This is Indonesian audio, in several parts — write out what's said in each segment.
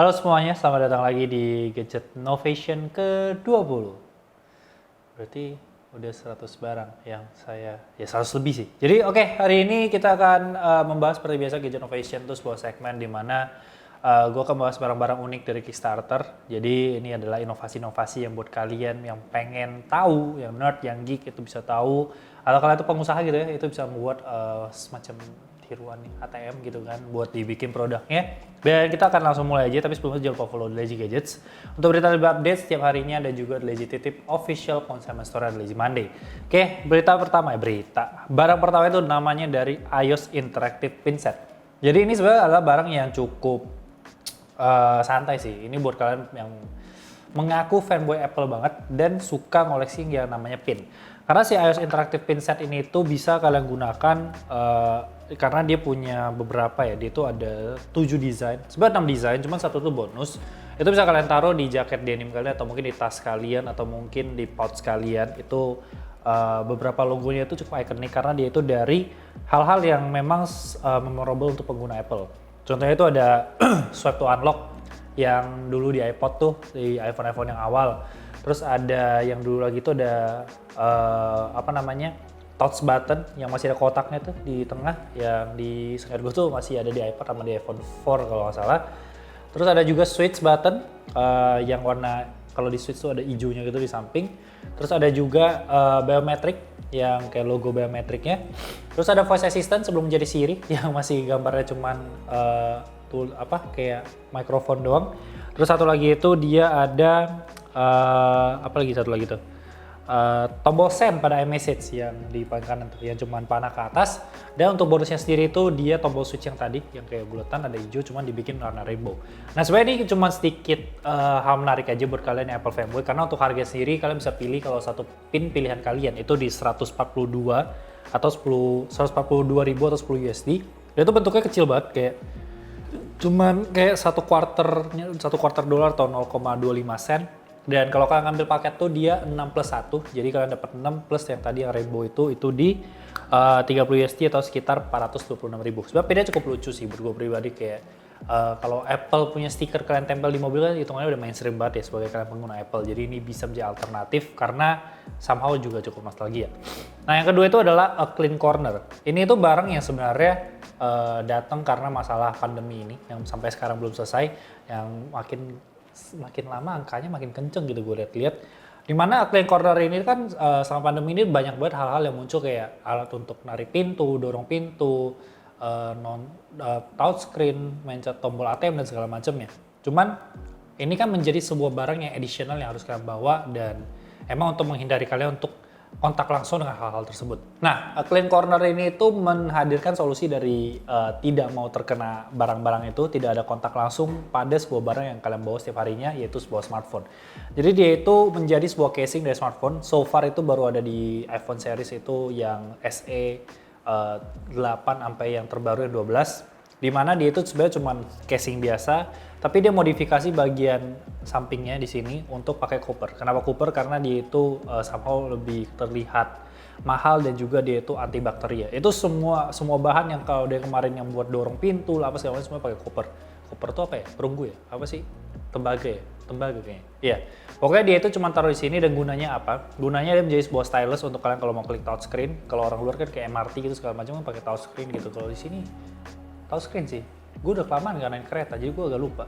Halo semuanya, selamat datang lagi di Gadget Novation ke-20. Berarti udah 100 barang yang ya 100 lebih sih. Jadi hari ini kita akan membahas seperti biasa Gadget Novation itu sebuah segmen di mana gue akan membahas barang-barang unik dari Kickstarter. Jadi ini adalah inovasi-inovasi yang buat kalian yang pengen tahu, yang nerd, yang geek itu bisa tahu. Atau kalian itu pengusaha gitu ya, itu bisa membuat semacam tiruan ATM gitu kan buat dibikin produknya. Dan kita akan langsung mulai aja, tapi sebelumnya jangan lupa follow Lazy Gadgets. Untuk berita lebih update setiap harinya ada juga Lazy Titip Official Consignment Store dan Lazy Monday. Berita pertama barang pertama itu namanya dari iOS Interactive Pinset. Jadi ini sebenarnya adalah barang yang cukup santai sih. Ini buat kalian yang mengaku fanboy Apple banget dan suka ngoleksi yang namanya pin. Karena si iOS Interactive Pin Set ini tuh bisa kalian gunakan karena dia punya beberapa ya. Dia tuh ada 7 desain, sebenarnya 6 desain, cuma satu tuh bonus. Itu bisa kalian taruh di jaket denim kalian atau mungkin di tas kalian atau mungkin di pouch kalian. Itu beberapa logonya itu cukup ikonik karena dia itu dari hal-hal yang memang memorable untuk pengguna Apple. Contohnya itu ada swipe to unlock yang dulu di iPod tuh, di iPhone yang awal. Terus ada yang dulu lagi tuh ada touch button yang masih ada kotaknya tuh di tengah, yang di seingat gue tuh masih ada di iPod sama di iPhone 4 kalau nggak salah. Terus ada juga switch button yang warna, kalau di switch tuh ada hijaunya gitu di samping. Terus ada juga biometric yang kayak logo biometriknya. Terus ada voice assistant sebelum menjadi Siri yang masih gambarnya cuman kayak mikrofon doang. Terus satu lagi itu dia ada satu lagi tuh tombol send pada iMessage yang di paling kanan tuh, yang cuman panah ke atas. Dan untuk bonusnya sendiri itu dia tombol switch yang tadi yang kayak buletan ada hijau cuman dibikin warna rainbow. Nah sebenarnya ini cuma sedikit hal menarik aja buat kalian yang Apple fanboy, karena untuk harga sendiri kalian bisa pilih kalau satu pin pilihan kalian itu di 142 atau 142 ribu atau 10 USD. Dan itu bentuknya kecil banget, kayak cuman kayak satu kuarter dolar atau 0,25 sen. Dan kalau kalian ngambil paket tuh dia 6 plus 1, jadi kalian dapat 6 plus yang tadi yang rainbow itu di 30 USD atau sekitar 426 ribu. Sebab bedanya cukup lucu sih buat gue pribadi, kayak kalau Apple punya stiker kalian tempel di mobil kan hitungannya udah mainstream banget ya sebagai kalian pengguna Apple. Jadi ini bisa menjadi alternatif karena somehow juga cukup nostalgia. Nah yang kedua itu adalah a clean corner. Ini tuh barang yang sebenarnya datang karena masalah pandemi ini yang sampai sekarang belum selesai, yang makin lama angkanya makin kenceng gitu gue lihat. Dimana clean corner ini kan selama pandemi ini banyak banget hal-hal yang muncul, kayak alat untuk narik pintu, dorong pintu, touchscreen, mencet tombol ATM dan segala macamnya. Cuman ini kan menjadi sebuah barang yang additional yang harus kalian bawa, dan emang untuk menghindari kalian untuk kontak langsung dengan hal-hal tersebut. Nah, clean corner ini itu menghadirkan solusi dari tidak mau terkena barang-barang itu, tidak ada kontak langsung pada sebuah barang yang kalian bawa setiap harinya, yaitu sebuah smartphone. Jadi dia itu menjadi sebuah casing dari smartphone. So far itu baru ada di iPhone series itu yang SE 8 sampai yang terbaru yang 12. Di mana dia itu sebenarnya cuma casing biasa, tapi dia modifikasi bagian sampingnya di sini untuk pakai copper. Kenapa copper? Karena dia itu somehow lebih terlihat mahal dan juga dia itu antibakteria. Itu semua bahan yang kalau dia kemarin yang buat dorong pintu lah apa segala macam semua pakai copper. Copper itu apa ya? Perunggu ya? Apa sih? Tembaga ya? Tembaga kayaknya. Iya. Pokoknya dia itu cuma taruh di sini, dan gunanya apa? Gunanya dia menjadi sebuah stylus untuk kalian kalau mau klik touchscreen. Kalau orang luar kan kayak MRT gitu segala macam kan pakai touchscreen gitu. Kalau di sini touchscreen sih. Gue udah kelamaan gak naik kereta, jadi gue agak lupa.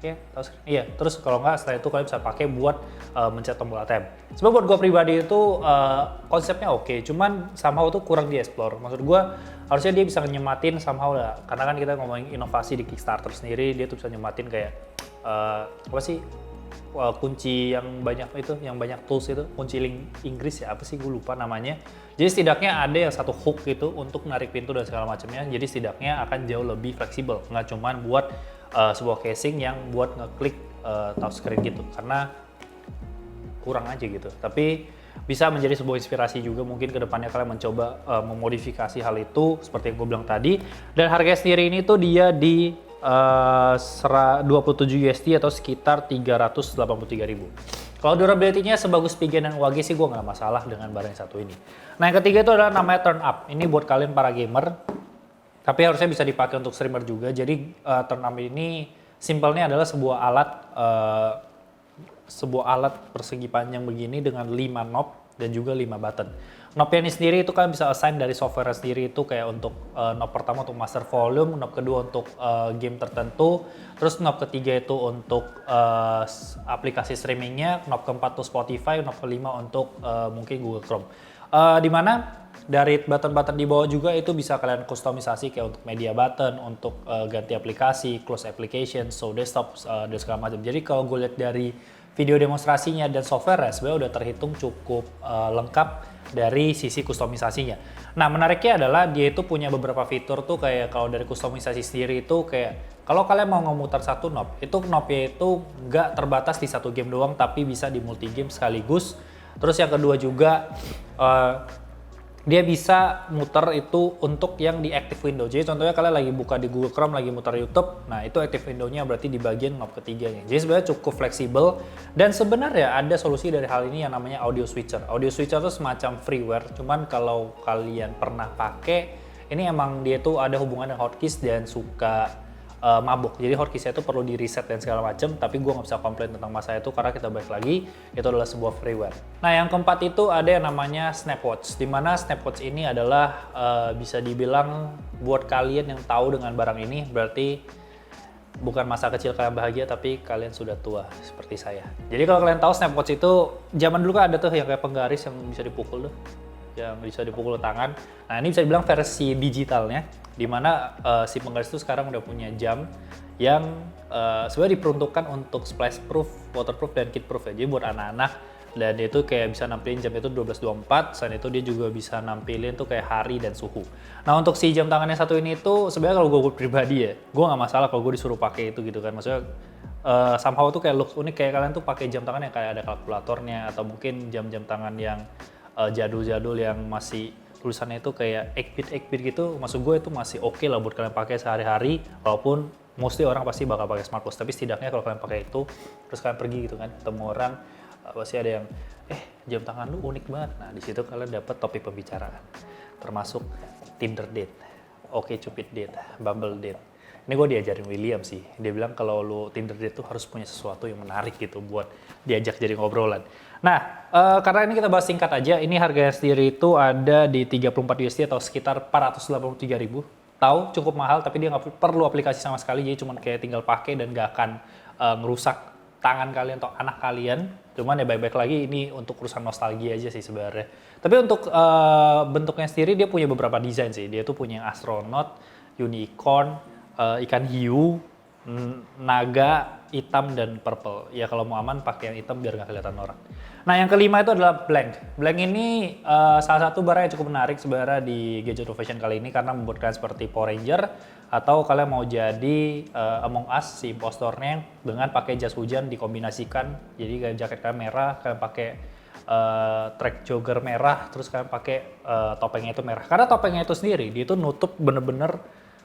Touchscreen. Iya, terus kalau nggak setelah itu kalian bisa pakai buat mencet tombol ATM. Sebab buat gue pribadi itu konsepnya oke, cuman somehow tuh kurang di-explore. Maksud gue harusnya dia bisa nyematin somehow lah. Karena kan kita ngomongin inovasi di Kickstarter sendiri, dia tuh bisa nyematin kayak kunci yang banyak itu, yang banyak tools itu, kunci link Inggris ya, apa sih gue lupa namanya. Jadi setidaknya ada yang satu hook gitu untuk narik pintu dan segala macamnya. Jadi setidaknya akan jauh lebih fleksibel, nggak cuman buat sebuah casing yang buat ngeklik touchscreen gitu, karena kurang aja gitu. Tapi bisa menjadi sebuah inspirasi juga mungkin kedepannya kalian mencoba memodifikasi hal itu seperti yang gue bilang tadi. Dan harga sendiri ini tuh dia di 27 USD atau sekitar 383.000. Kalau durability-nya sebagus Pigen dan UAG sih gue nggak masalah dengan barang yang satu ini. Nah yang ketiga itu adalah namanya Turn Up. Ini buat kalian para gamer, tapi harusnya bisa dipakai untuk streamer juga. Jadi Turn Up ini Simpelnya adalah sebuah alat persegi panjang begini dengan 5 knob dan juga 5 button. Knobnya ini sendiri itu kan bisa assign dari software sendiri, itu kayak untuk knob pertama untuk master volume, knob kedua untuk game tertentu, terus knob ketiga itu untuk aplikasi streamingnya, knob keempat untuk Spotify, knob kelima untuk mungkin Google Chrome. Dimana dari button-button di bawah juga itu bisa kalian kustomisasi kayak untuk media button, untuk ganti aplikasi, close application, so desktop, dan segala macam. Jadi kalau gue lihat dari video demonstrasinya dan software sebenarnya udah terhitung cukup lengkap dari sisi kustomisasinya. Nah menariknya adalah dia itu punya beberapa fitur tuh, kayak kalau dari kustomisasi sendiri itu kayak kalau kalian mau memutar satu knob, itu knobnya itu nggak terbatas di satu game doang, tapi bisa di multi game sekaligus. Terus yang kedua juga dia bisa muter itu untuk yang di active window. Jadi contohnya kalian lagi buka di Google Chrome, lagi muter YouTube, nah itu active window-nya berarti di bagian knob ketiganya. Jadi sebenarnya cukup fleksibel, dan sebenarnya ada solusi dari hal ini yang namanya audio switcher. Audio switcher itu semacam freeware, cuman kalau kalian pernah pakai, ini emang dia tuh ada hubungan dengan hotkeys dan suka mabuk. Jadi hotkeysnya itu perlu di reset dan segala macam, tapi gue nggak bisa komplain tentang masalah itu karena kita balik lagi itu adalah sebuah freeware. Nah yang keempat itu ada yang namanya Snapwatch, dimana Snapwatch ini adalah bisa dibilang buat kalian yang tahu dengan barang ini berarti bukan masa kecil kalian bahagia, tapi kalian sudah tua seperti saya. Jadi kalau kalian tahu Snapwatch itu zaman dulu kan ada tuh yang kayak penggaris yang bisa dipukul tuh, yang bisa dipukul tangan. Nah ini bisa dibilang versi digitalnya, dimana si penggaris itu sekarang udah punya jam yang sebenarnya diperuntukkan untuk splash proof, waterproof, dan kid proof ya. Jadi buat anak-anak, dan dia itu kayak bisa nampilin jam itu 12.24, selain itu dia juga bisa nampilin tuh kayak hari dan suhu. Nah untuk si jam tangan yang satu ini itu sebenarnya kalau gue pribadi ya, gue nggak masalah kalau gue disuruh pakai itu gitu kan. Maksudnya somehow tuh kayak looks unik, kayak kalian tuh pakai jam tangan yang kayak ada kalkulatornya, atau mungkin jam-jam tangan yang jadul-jadul yang masih tulisannya itu kayak 8-bit gitu. Maksud gue itu masih oke lah buat kalian pakai sehari-hari, walaupun mostly orang pasti bakal pakai smartwatch, tapi setidaknya kalau kalian pakai itu terus kalian pergi gitu kan ketemu orang, pasti ada yang jam tangan lu unik banget. Nah di situ kalian dapat topik pembicaraan, termasuk Tinder date, OkCupid date, Bumble date. Ini gue diajarin William sih, dia bilang kalau lu Tinder date tuh harus punya sesuatu yang menarik gitu buat diajak jadi ngobrolan. Nah, karena ini kita bahas singkat aja, ini harganya sendiri itu ada di 34 USD atau sekitar 483.000. Tahu cukup mahal, tapi dia nggak perlu aplikasi sama sekali, jadi cuma kayak tinggal pakai dan nggak akan ngerusak tangan kalian atau anak kalian. Cuman ya baik-baik lagi ini untuk urusan nostalgia aja sih sebenarnya. Tapi untuk bentuknya sendiri dia punya beberapa desain sih. Dia tuh punya yang astronot, unicorn, ikan hiu, naga, hitam, dan purple. Ya kalau mau aman pakai yang hitam biar nggak kelihatan orang. Nah yang kelima itu adalah Blank. Blank ini salah satu barang yang cukup menarik sebenarnya di Gadget Innovation kali ini, karena membuat kalian seperti Power Ranger, atau kalian mau jadi Among Us si impostornya dengan pakai jas hujan dikombinasikan. Jadi kayak jaket kalian merah, kalian pakai track jogger merah, terus kalian pakai topengnya itu merah. Karena topengnya itu sendiri dia itu nutup bener-bener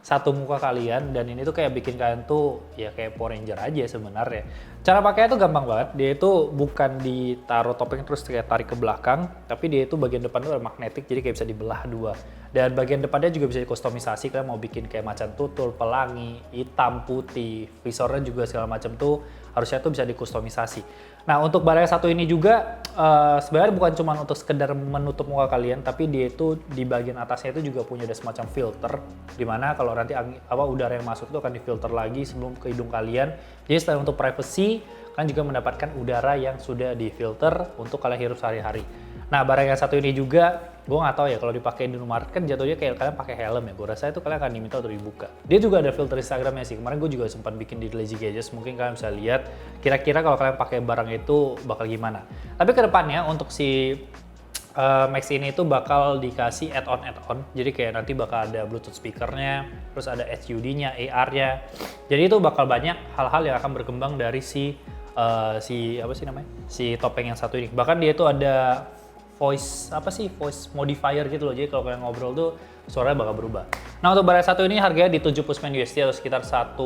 satu muka kalian, dan ini tuh kayak bikin kalian tuh ya kayak Power Ranger aja sebenarnya. Cara pakainya tuh gampang banget. Dia itu bukan ditaruh topeng terus kayak tarik ke belakang, tapi dia itu bagian depan tuh ada magnetik, jadi kayak bisa dibelah dua. Dan bagian depannya juga bisa dikustomisasi, kalian mau bikin kayak macan tutul, pelangi, hitam, putih, visornya juga segala macam tuh harusnya tuh bisa dikustomisasi. Nah untuk barang satu ini juga sebenarnya bukan cuma untuk sekedar menutup muka kalian, tapi dia itu di bagian atasnya itu juga punya ada semacam filter, dimana kalau nanti udara yang masuk itu akan difilter lagi sebelum ke hidung kalian. Jadi selain untuk privacy, kalian juga mendapatkan udara yang sudah difilter untuk kalian hirup sehari-hari. Nah barang yang satu ini juga, gue nggak tahu ya kalau dipakai di Indomaret kan jatuhnya kayak kalian pakai helm ya. Gue rasa itu kalian akan diminta untuk dibuka. Dia juga ada filter Instagramnya sih. Kemarin gue juga sempat bikin di Lazy Gadgets. Mungkin kalian bisa lihat kira-kira kalau kalian pakai barang itu bakal gimana. Tapi kedepannya untuk si Max ini itu bakal dikasih add-on. Jadi kayak nanti bakal ada Bluetooth speakernya, terus ada HUD-nya, AR-nya. Jadi itu bakal banyak hal-hal yang akan berkembang dari si topeng yang satu ini. Bahkan dia itu ada voice modifier gitu loh. Jadi kalau kalian ngobrol tuh suaranya bakal berubah. Nah untuk barang satu ini harganya di 79 USD atau sekitar 1,1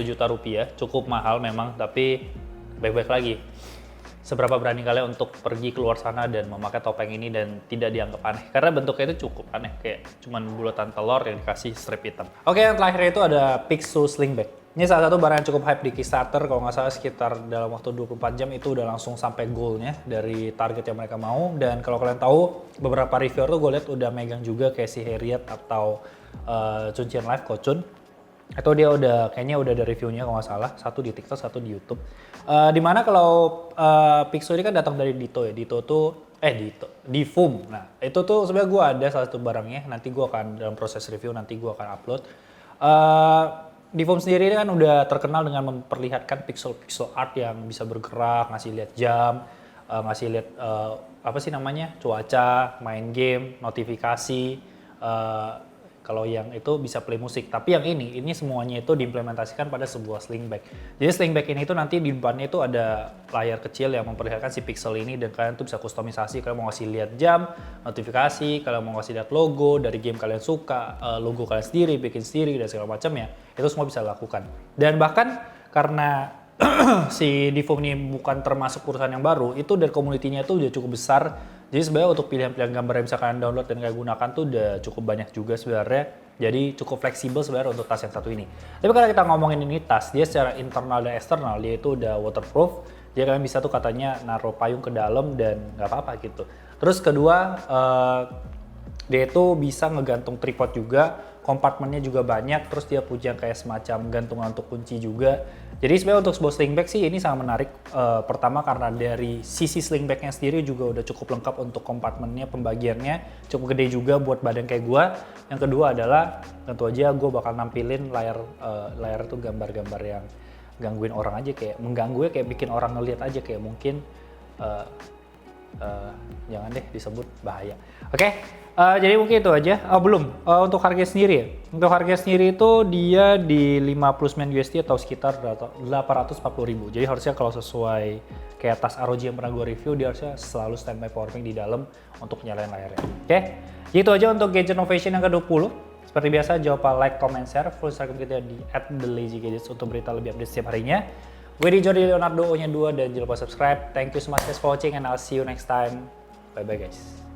juta rupiah. Cukup mahal memang, tapi baik-baik lagi. Seberapa berani kalian untuk pergi keluar sana dan memakai topeng ini dan tidak dianggap aneh? Karena bentuknya itu cukup aneh, kayak cuman bulatan telur yang dikasih strip hitam. Oke, yang terakhir itu ada Pixel Slingback. Ini salah satu barang yang cukup hype di Kickstarter, kalau nggak salah sekitar dalam waktu 24 jam itu udah langsung sampai goalnya dari target yang mereka mau. Dan kalau kalian tahu, beberapa reviewer tuh gue lihat udah megang juga kayak si Harriet atau Chun Chin Live, Kochun. Itu dia kayaknya udah ada reviewnya kalau nggak salah, satu di TikTok, satu di YouTube. Dimana kalau Pixel ini kan datang dari Ditto ya, Divum. Nah itu tuh sebenarnya gue ada salah satu barangnya, nanti gue akan dalam proses review, nanti gue akan upload. Divum sendiri kan udah terkenal dengan memperlihatkan pixel art yang bisa bergerak, ngasih lihat jam, ngasih lihat cuaca, main game, notifikasi. Kalau yang itu bisa play musik, tapi yang ini semuanya itu diimplementasikan pada sebuah sling bag. Jadi sling bag ini tuh nanti di depannya itu ada layar kecil yang memperlihatkan si pixel ini, dan kalian tuh bisa kustomisasi. Kalian mau ngasih lihat jam, notifikasi, kalian mau ngasih lihat logo dari game kalian suka, logo kalian sendiri, bikin sendiri dan segala macamnya, itu semua bisa dilakukan. Dan bahkan karena si Divum ini bukan termasuk perusahaan yang baru, itu dari komunitinya itu udah cukup besar. Jadi sebenarnya untuk pilihan-pilihan gambar yang bisa kalian download dan kalian gunakan tuh udah cukup banyak juga sebenarnya. Jadi cukup fleksibel sebenarnya untuk tas yang satu ini. Tapi kalau kita ngomongin ini tas, dia secara internal dan eksternal dia itu udah waterproof. Jadi kalian bisa tuh katanya naruh payung ke dalam dan nggak apa-apa gitu. Terus kedua, dia itu bisa ngegantung tripod juga, kompartemennya juga banyak, terus dia punya kayak semacam gantungan untuk kunci juga. Jadi sebenarnya untuk sebuah sling bag sih ini sangat menarik. Pertama karena dari sisi sling bagnya sendiri juga udah cukup lengkap untuk kompartemennya, pembagiannya cukup gede juga buat badan kayak gua. Yang kedua adalah tentu aja gua bakal nampilin layar itu gambar-gambar yang gangguin orang aja, kayak mengganggu ya, kayak bikin orang ngeliat aja, kayak mungkin jangan deh disebut bahaya. Oke, jadi mungkin itu aja. Belum, untuk harga sendiri ya. Untuk harga sendiri itu dia di 59 USD atau sekitar 840.000. Jadi harusnya kalau sesuai kayak tas ROG yang pernah gue review, dia harusnya selalu standby power bank di dalam untuk nyalain layarnya. Oke, itu aja untuk Gadget Novation yang ke-20. Seperti biasa, jangan lupa like, comment, share. Follow Instagram kita di @thelazygadgets untuk berita lebih update setiap harinya. Gue di Jordi Leonardo, O-nya 2, dan jangan lupa subscribe. Thank you so much guys for watching and I'll see you next time. Bye-bye guys.